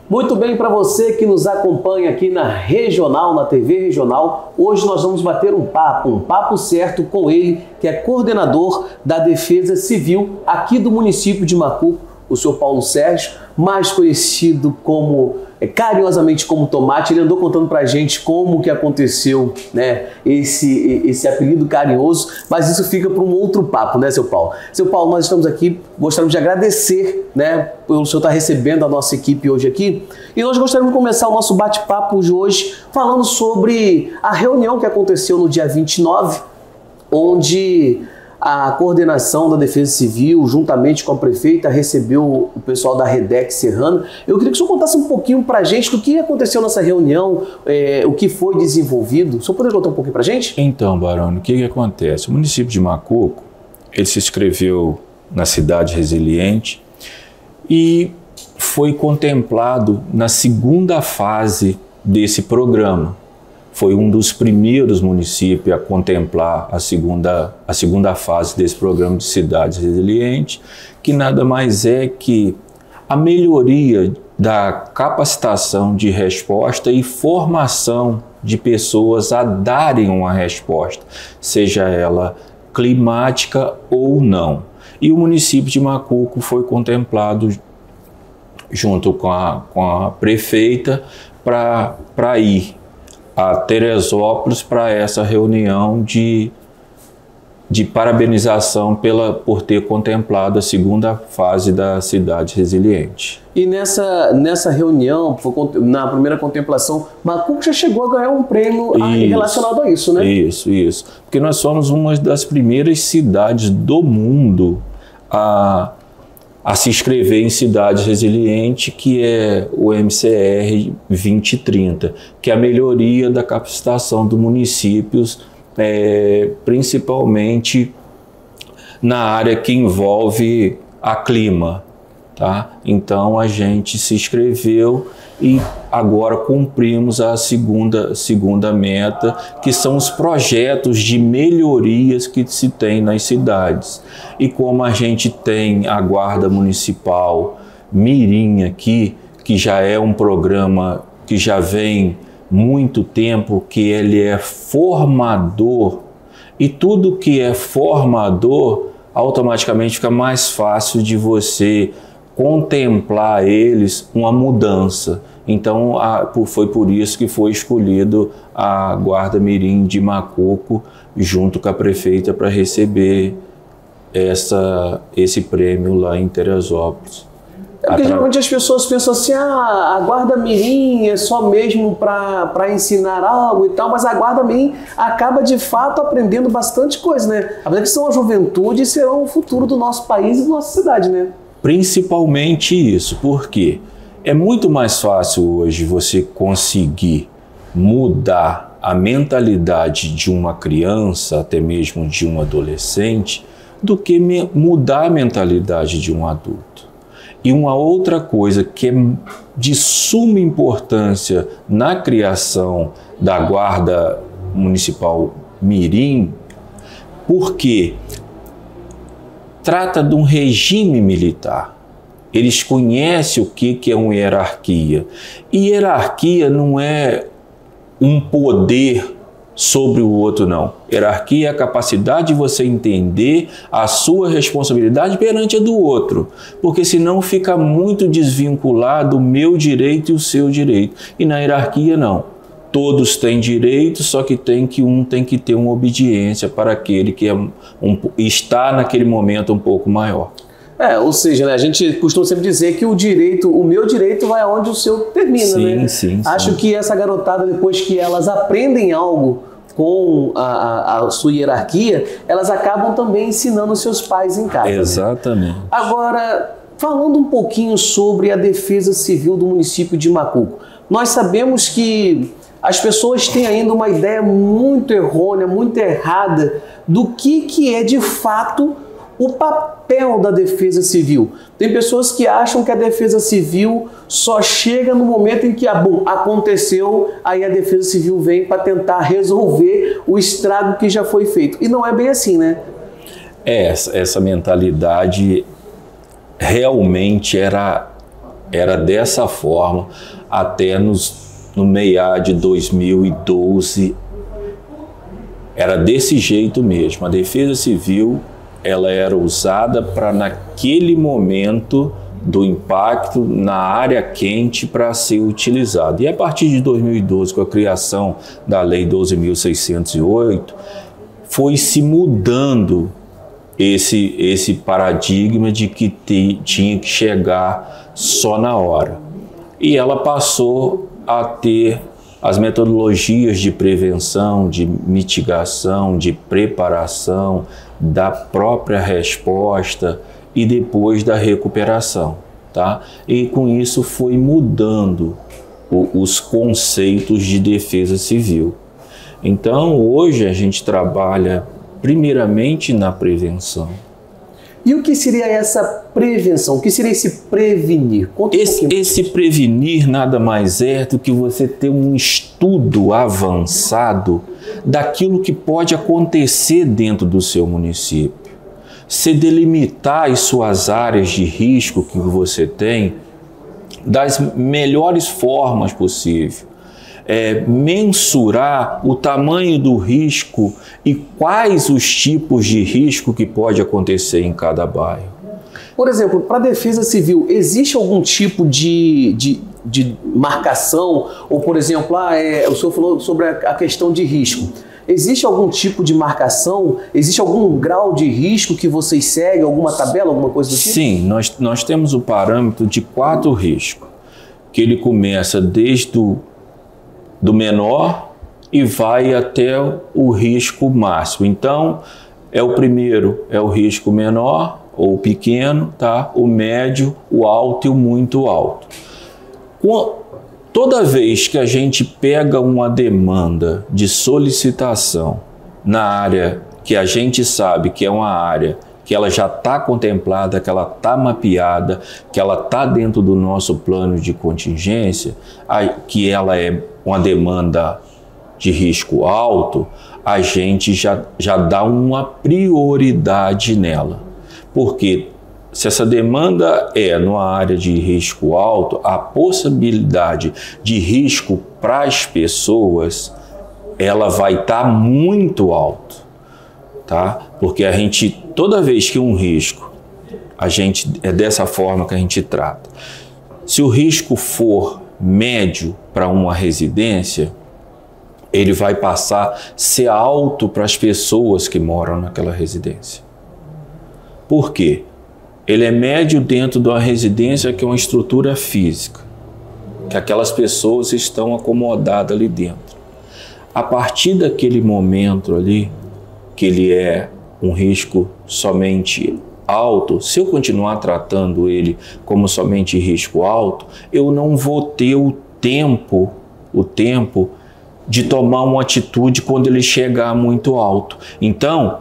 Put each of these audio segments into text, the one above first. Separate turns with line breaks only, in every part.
Muito bem, para você que nos acompanha aqui na Regional, na TV Regional, hoje nós vamos bater um papo certo com ele, que é coordenador da Defesa Civil aqui do município de Macuco, o senhor Paulo Sérgio, mais conhecido carinhosamente como Tomate. Ele andou contando pra gente como que aconteceu, né, esse apelido carinhoso, mas isso fica para um outro papo, né, seu Paulo? Seu Paulo, nós estamos aqui, gostaríamos de agradecer, né, pelo senhor estar recebendo a nossa equipe hoje aqui, e nós gostaríamos de começar o nosso bate-papo de hoje falando sobre a reunião que aconteceu no dia 29, onde a coordenação da Defesa Civil, juntamente com a prefeita, recebeu o pessoal da Redex Serrana. Eu queria que o senhor contasse um pouquinho para a gente do que aconteceu nessa reunião, o que foi desenvolvido. O senhor poderia contar um pouquinho para a gente?
Então, Barone, o que acontece? O município de Macuco, ele se inscreveu na Cidade Resiliente e foi contemplado na segunda fase desse programa. Foi um dos primeiros municípios a contemplar a segunda fase desse programa de Cidades Resilientes, que nada mais é que a melhoria da capacitação de resposta e formação de pessoas a darem uma resposta, seja ela climática ou não. E o município de Macuco foi contemplado junto com a prefeita para ir a Teresópolis para essa reunião de parabenização por ter contemplado a segunda fase da Cidade Resiliente.
E nessa reunião, na primeira contemplação, Macuco já chegou a ganhar um prêmio relacionado a isso, né?
Isso. Porque nós somos uma das primeiras cidades do mundo a se inscrever em Cidade Resiliente, que é o MCR 2030, que é a melhoria da capacitação dos municípios, principalmente na área que envolve a clima. Tá? Então a gente se inscreveu e agora cumprimos a segunda meta, que são os projetos de melhorias que se tem nas cidades. E como a gente tem a Guarda Municipal Mirim aqui, que já é um programa que já vem muito tempo, que ele é formador, e tudo que é formador automaticamente fica mais fácil de você contemplar eles uma mudança. Então foi por isso que foi escolhido a Guarda Mirim de Macuco junto com a prefeita para receber esse prêmio lá em Teresópolis.
Porque geralmente as pessoas pensam assim, a Guarda Mirim é só mesmo para ensinar algo e tal, mas a Guarda Mirim acaba de fato aprendendo bastante coisa, né? Apesar que são a juventude e serão o futuro do nosso país e da nossa cidade, né?
Principalmente isso, porque é muito mais fácil hoje você conseguir mudar a mentalidade de uma criança, até mesmo de um adolescente, do que mudar a mentalidade de um adulto. E uma outra coisa que é de suma importância na criação da Guarda Municipal Mirim, porque trata de um regime militar. Eles conhecem o que é uma hierarquia. E hierarquia não é um poder sobre o outro, não. Hierarquia é a capacidade de você entender a sua responsabilidade perante a do outro. Porque senão fica muito desvinculado o meu direito e o seu direito. E na hierarquia, não. Todos têm direito, só que um tem que ter uma obediência para aquele que está naquele momento um pouco maior.
Ou seja, né, a gente costuma sempre dizer que o meu direito vai aonde o seu termina, né?
Sim.
Acho que essa garotada, depois que elas aprendem algo com a sua hierarquia, elas acabam também ensinando os seus pais em casa.
Exatamente.
Né? Agora, falando um pouquinho sobre a Defesa Civil do município de Macuco, nós sabemos que as pessoas têm ainda uma ideia muito errônea, muito errada do que é de fato o papel da Defesa Civil. Tem pessoas que acham que a Defesa Civil só chega no momento em que aconteceu, aí a Defesa Civil vem para tentar resolver o estrago que já foi feito. E não é bem assim, né?
Essa mentalidade realmente era Era dessa forma até no meio de 2012. Era desse jeito mesmo. A Defesa Civil, ela era usada para, naquele momento do impacto na área quente, para ser utilizado. E a partir de 2012, com a criação da Lei 12.608, foi se mudando esse paradigma de que tinha que chegar só na hora. E ela passou a ter as metodologias de prevenção, de mitigação, de preparação, da própria resposta e depois da recuperação, tá? E com isso foi mudando os conceitos de defesa civil. Então, hoje a gente trabalha primeiramente na prevenção.
E o que seria essa prevenção? O que seria esse prevenir?
Esse prevenir nada mais é do que você ter um estudo avançado daquilo que pode acontecer dentro do seu município. Você delimitar as suas áreas de risco que você tem das melhores formas possíveis. Mensurar o tamanho do risco e quais os tipos de risco que pode acontecer em cada bairro.
Por exemplo, para a Defesa Civil, existe algum tipo de marcação? Ou, por exemplo, o senhor falou sobre a questão de risco. Existe algum tipo de marcação? Existe algum grau de risco que vocês seguem? Alguma tabela, alguma coisa do tipo?
Sim, nós temos o parâmetro de 4 riscos, que ele começa desde do menor e vai até o risco máximo. Então, o primeiro é o risco menor ou pequeno, tá? O médio, o alto e o muito alto. Toda vez que a gente pega uma demanda de solicitação na área que a gente sabe que é uma área que ela já está contemplada, que ela está mapeada, que ela está dentro do nosso plano de contingência, que ela é uma demanda de risco alto, a gente já dá uma prioridade nela. Porque se essa demanda é numa área de risco alto, a possibilidade de risco para as pessoas, ela vai estar muito alto, tá? Porque a gente, toda vez que um risco, é dessa forma que a gente trata. Se o risco for médio para uma residência, ele vai passar a ser alto para as pessoas que moram naquela residência. Por quê? Ele é médio dentro de uma residência que é uma estrutura física, que aquelas pessoas estão acomodadas ali dentro. A partir daquele momento ali, que ele é um risco somente alto, se eu continuar tratando ele como somente risco alto, eu não vou ter o tempo de tomar uma atitude quando ele chegar muito alto. Então,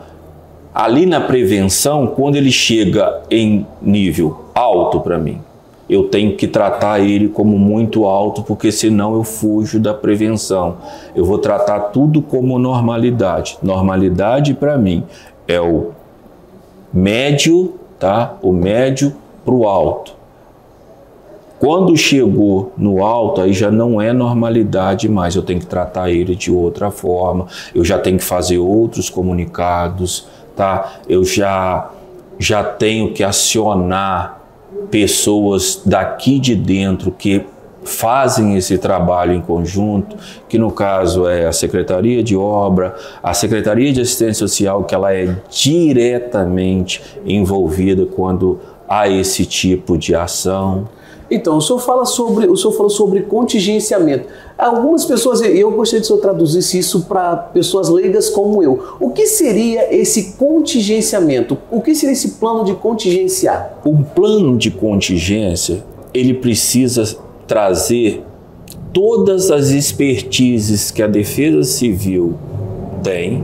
ali na prevenção, quando ele chega em nível alto para mim, eu tenho que tratar ele como muito alto, porque senão eu fujo da prevenção. Eu vou tratar tudo como normalidade. Normalidade para mim é o médio, tá? O médio para o alto. Quando chegou no alto, aí já não é normalidade mais. Eu tenho que tratar ele de outra forma. Eu já tenho que fazer outros comunicados, tá? Eu já tenho que acionar pessoas daqui de dentro que fazem esse trabalho em conjunto, que no caso é a Secretaria de Obra, a Secretaria de Assistência Social, que ela é diretamente envolvida quando há esse tipo de ação.
Então, o senhor falou sobre contingenciamento. Algumas pessoas, eu gostaria que o senhor traduzisse isso para pessoas leigas como eu. O que seria esse contingenciamento? O que seria esse plano de contingenciar?
O plano de contingência, ele precisa trazer todas as expertises que a Defesa Civil tem,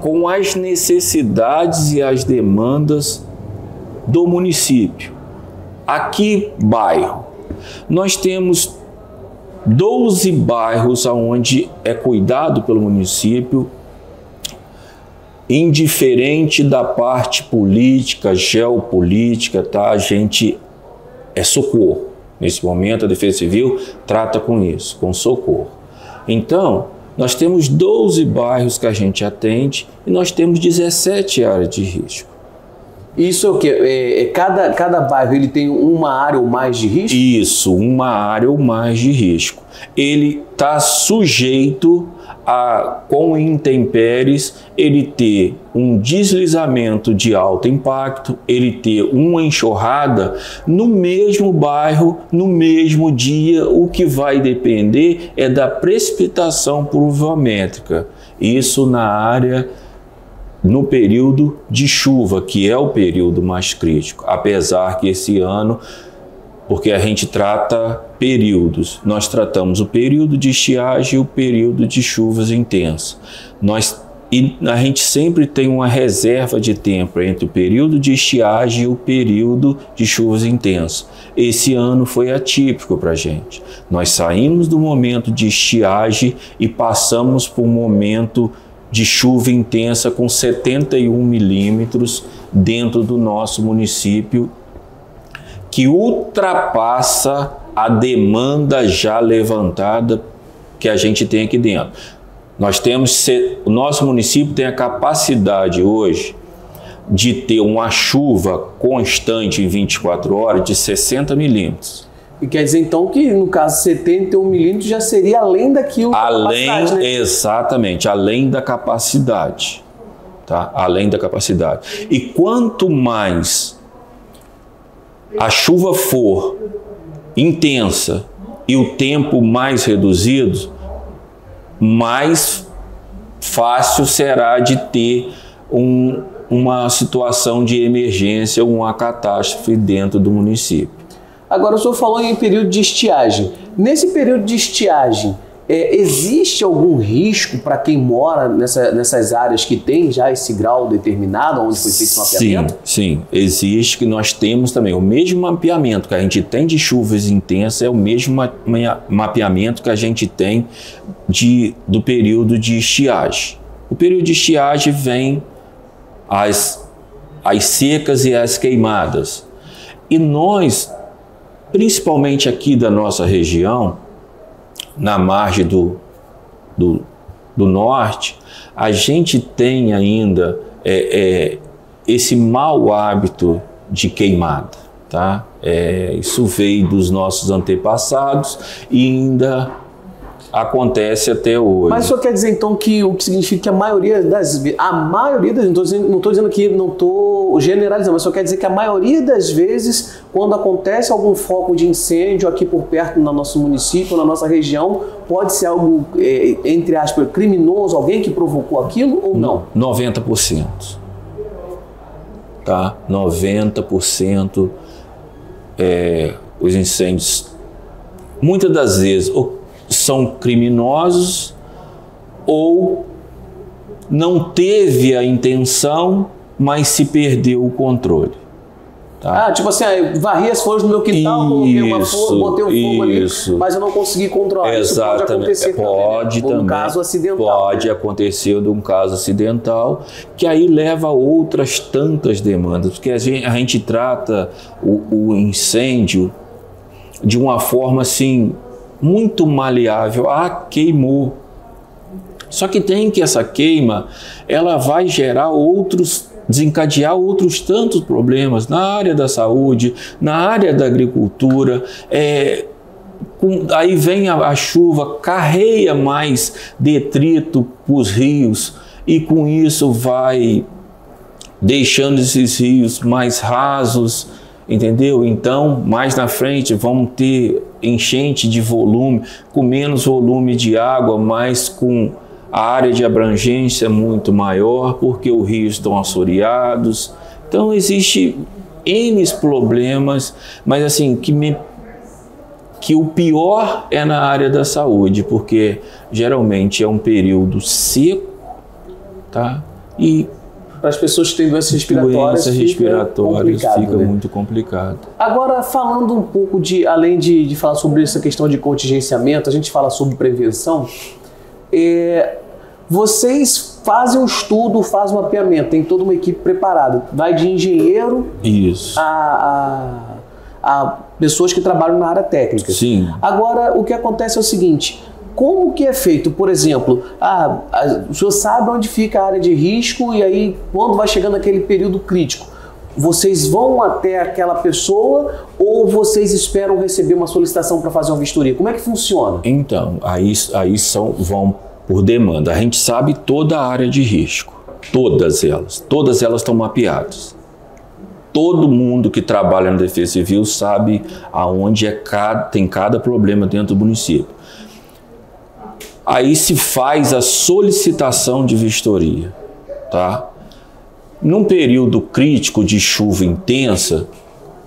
com as necessidades e as demandas do município. Aqui, bairro, nós temos 12 bairros onde é cuidado pelo município, indiferente da parte política, geopolítica, tá? A gente é socorro. Nesse momento, a Defesa Civil trata com isso, com socorro. Então, nós temos 12 bairros que a gente atende e nós temos 17 áreas de risco.
Isso é o quê? Cada bairro ele tem uma área ou mais de risco?
Isso, uma área ou mais de risco. Ele está sujeito a, com intempéries, ele ter um deslizamento de alto impacto, ele ter uma enxurrada no mesmo bairro, no mesmo dia. O que vai depender é da precipitação pluviométrica. Isso na área, no período de chuva, que é o período mais crítico. Apesar que esse ano, porque a gente trata períodos, nós tratamos o período de estiagem e o período de chuvas intensas. E a gente sempre tem uma reserva de tempo entre o período de estiagem e o período de chuvas intensas. Esse ano foi atípico para a gente. Nós saímos do momento de estiagem e passamos por um momento de chuva intensa com 71 milímetros dentro do nosso município, que ultrapassa a demanda já levantada que a gente tem aqui dentro. O nosso município tem a capacidade hoje de ter uma chuva constante em 24 horas de 60 milímetros.
E quer dizer então que no caso 71 milímetros já seria além daquilo.
Exatamente, além da capacidade. Tá? Além da capacidade. E quanto mais a chuva for intensa e o tempo mais reduzido, mais fácil será de ter uma situação de emergência, uma catástrofe dentro do município.
Agora, o senhor falou em período de estiagem. Nesse período de estiagem, existe algum risco para quem mora nessas áreas que tem já esse grau determinado, onde foi feito o mapeamento?
Sim, existe, que nós temos também. O mesmo mapeamento que a gente tem de chuvas intensas é o mesmo mapeamento que a gente tem do período de estiagem. O período de estiagem vem as secas e as queimadas. E nós, principalmente aqui da nossa região, na margem do norte, a gente tem ainda esse mau hábito de queimada. Tá? Isso veio dos nossos antepassados e ainda acontece até hoje.
Mas o senhor quer dizer então que o que significa que a maioria das vezes, não estou dizendo que não estou generalizando, mas o senhor quer dizer que a maioria das vezes, quando acontece algum foco de incêndio aqui por perto no nosso município, na nossa região, pode ser algo, entre aspas, criminoso, alguém que provocou aquilo ou não?
90%. Tá? 90% os incêndios, muitas das vezes, são criminosos ou não teve a intenção, mas se perdeu o controle. Tá?
Tipo assim, varri as flores no meu quintal, coloquei uma flor, botei um fogo ali, mas eu não consegui controlar.
Exatamente.
Isso pode acontecer
também.
Um caso acidental.
Pode acontecer de um caso acidental, que aí leva a outras tantas demandas, porque a gente trata o incêndio de uma forma assim, muito maleável. Queimou. Só que tem que essa queima, ela vai gerar desencadear outros tantos problemas na área da saúde, na área da agricultura. Aí vem a chuva, carrega mais detrito para os rios e com isso vai deixando esses rios mais rasos, entendeu? Então, mais na frente vamos ter enchente de volume, com menos volume de água, mas com a área de abrangência muito maior, porque os rios estão assoreados. Então, existe N problemas, mas assim, que o pior é na área da saúde, porque geralmente é um período seco, tá? E
para as pessoas que têm doenças respiratórias
fica muito complicado.
Agora, falando um pouco além de falar sobre essa questão de contingenciamento, a gente fala sobre prevenção. Vocês fazem um estudo, fazem um mapeamento, tem toda uma equipe preparada. Vai de engenheiro
Isso.
a pessoas que trabalham na área técnica.
Sim.
Agora, o que acontece é o seguinte, como que é feito? Por exemplo, o senhor sabe onde fica a área de risco e aí, quando vai chegando aquele período crítico, vocês vão até aquela pessoa ou vocês esperam receber uma solicitação para fazer uma vistoria? Como é que funciona?
Então, aí vão por demanda. A gente sabe toda a área de risco, todas elas estão mapeadas. Todo mundo que trabalha na Defesa Civil sabe aonde tem cada problema dentro do município. Aí se faz a solicitação de vistoria, tá? Num período crítico de chuva intensa,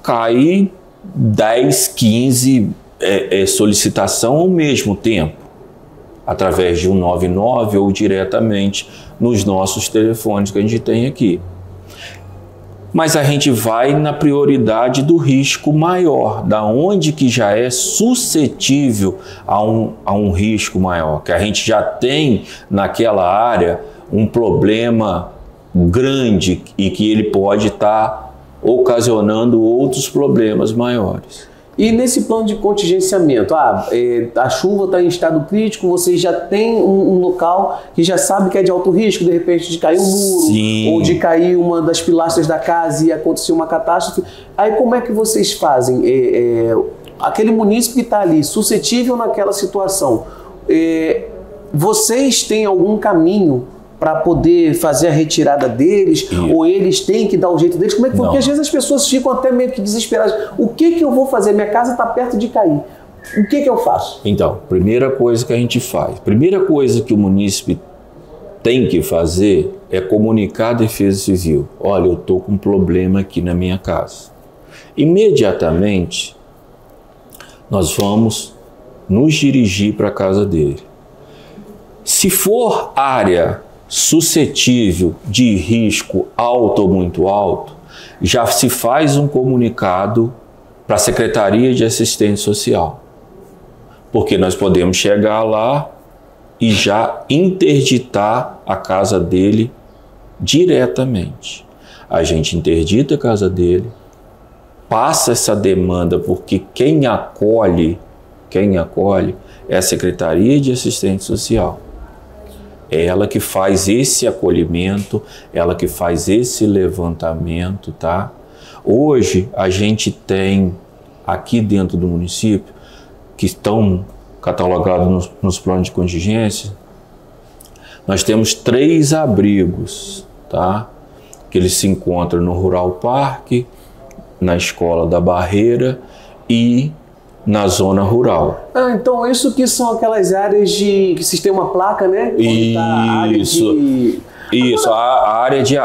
cai 10, 15 solicitação ao mesmo tempo, através de 199 ou diretamente nos nossos telefones que a gente tem aqui. Mas a gente vai na prioridade do risco maior, da onde que já é suscetível a um risco maior, que a gente já tem naquela área um problema grande e que ele pode estar ocasionando outros problemas maiores.
E nesse plano de contingenciamento, a chuva está em estado crítico, vocês já tem um local que já sabe que é de alto risco, de repente de cair um muro,
Sim.
ou de cair uma das pilastras da casa e acontecer uma catástrofe. Aí como é que vocês fazem? Aquele munícipe que está ali, suscetível naquela situação, vocês têm algum caminho para poder fazer a retirada deles, ou eles têm que dar o jeito deles? Como é que foi? Porque às vezes as pessoas ficam até meio que desesperadas. O que eu vou fazer? Minha casa está perto de cair. O que eu faço?
Então, primeira coisa que a gente faz, primeira coisa que o munícipe tem que fazer é comunicar à Defesa Civil. Olha, eu estou com um problema aqui na minha casa. Imediatamente, nós vamos nos dirigir para a casa dele. Se for área suscetível de risco alto ou muito alto, já se faz um comunicado para a Secretaria de Assistência Social, porque nós podemos chegar lá e já interditar a casa dele diretamente. A gente interdita a casa dele, passa essa demanda, porque quem acolhe é a Secretaria de Assistência Social. É ela que faz esse acolhimento, ela que faz esse levantamento, tá? Hoje a gente tem aqui dentro do município, que estão catalogados nos planos de contingência, nós temos 3 abrigos, tá? Que eles se encontram no Rural Parque, na Escola da Barreira e na zona rural.
Então isso que são aquelas áreas que vocês têm uma placa, né?
Isso, a área de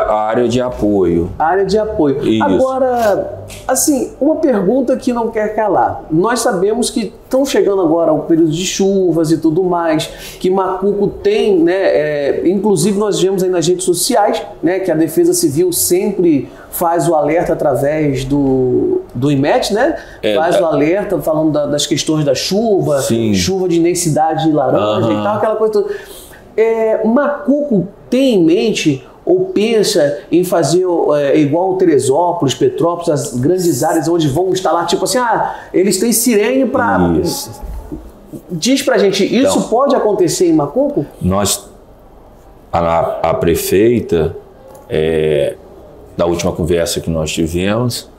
apoio.
A área de apoio.
Isso.
Agora, assim, uma pergunta que não quer calar. Nós sabemos que estão chegando agora o período de chuvas e tudo mais, que Macuco tem, né? Inclusive nós vemos aí nas redes sociais, né? Que a Defesa Civil sempre faz o alerta através do IMET, né? Faz o alerta falando das questões da chuva,
Sim.
chuva de intensidade laranja e tal, aquela coisa toda. Macuco tem em mente ou pensa em fazer igual Teresópolis, Petrópolis, as grandes áreas onde vão instalar, tipo assim, eles têm sirene para... Diz pra gente, isso então, pode acontecer em Macuco?
A prefeita, da última conversa que nós tivemos,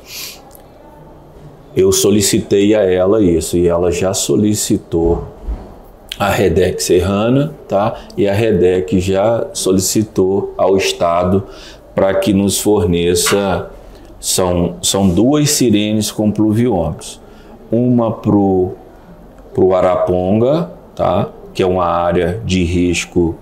eu solicitei a ela isso, e ela já solicitou a REDEC Serrana, tá? E a REDEC já solicitou ao Estado para que nos forneça, são 2 sirenes com pluviômetros. Uma pro Araponga, tá? Que é uma área de risco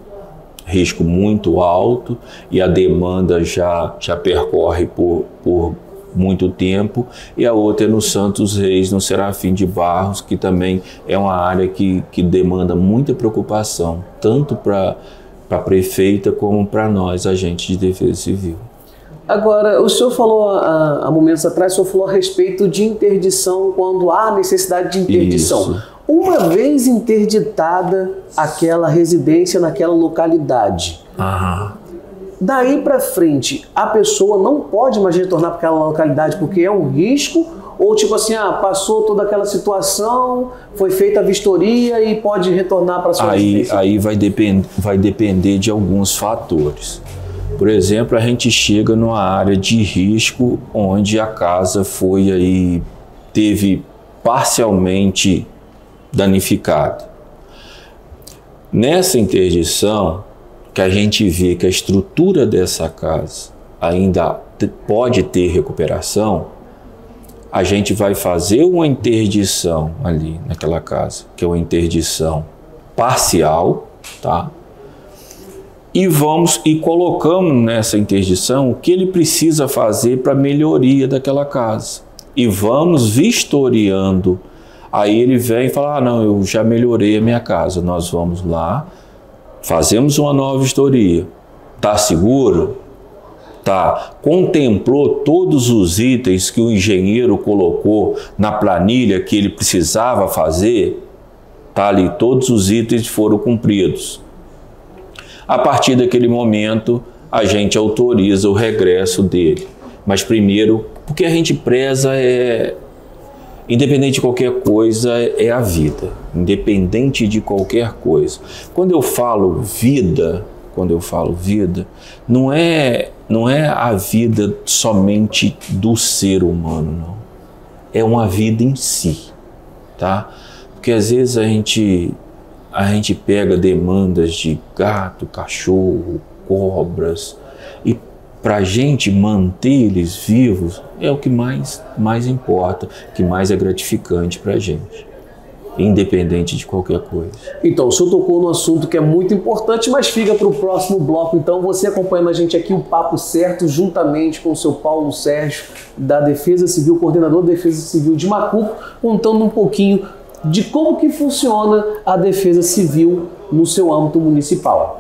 muito alto, e a demanda já percorre por muito tempo, e a outra é no Santos Reis, no Serafim de Barros, que também é uma área que demanda muita preocupação, tanto para a prefeita como para nós, agentes de Defesa Civil.
Agora, o senhor falou há momentos atrás, o senhor falou a respeito de interdição, quando há necessidade de interdição.
Isso.
Uma vez interditada aquela residência naquela localidade, daí para frente, a pessoa não pode mais retornar para aquela localidade porque é um risco, Ou tipo assim, passou toda aquela situação, foi feita a vistoria e pode retornar para sua residência?
Aí vai depender de alguns fatores. Por exemplo, a gente chega numa área de risco onde a casa teve parcialmente danificada. Nessa interdição, que a gente vê que a estrutura dessa casa ainda pode ter recuperação, a gente vai fazer uma interdição ali naquela casa, que é uma interdição parcial, tá? E colocamos nessa interdição o que ele precisa fazer para melhoria daquela casa. E vamos vistoriando. Aí ele vem e fala, não, eu já melhorei a minha casa. Nós vamos lá, fazemos uma nova vistoria. Tá seguro? Tá. Contemplou todos os itens que o engenheiro colocou na planilha que ele precisava fazer? Tá ali, todos os itens foram cumpridos. A partir daquele momento, a gente autoriza o regresso dele. Mas primeiro, porque a gente preza independente de qualquer coisa, é a vida. Independente de qualquer coisa. Quando eu falo vida, não é a vida somente do ser humano, não. É uma vida em si, tá? Porque às vezes a gente pega demandas de gato, cachorro, cobras, e para a gente manter eles vivos é o que mais importa, que mais é gratificante para a gente, independente de qualquer coisa.
Então, o senhor tocou no assunto que é muito importante, mas fica para o próximo bloco. Então, você acompanhando a gente aqui, o Papo Certo, juntamente com o seu Paulo Sérgio, da Defesa Civil, coordenador da Defesa Civil de Macuco, contando um pouquinho de como que funciona a Defesa Civil no seu âmbito municipal.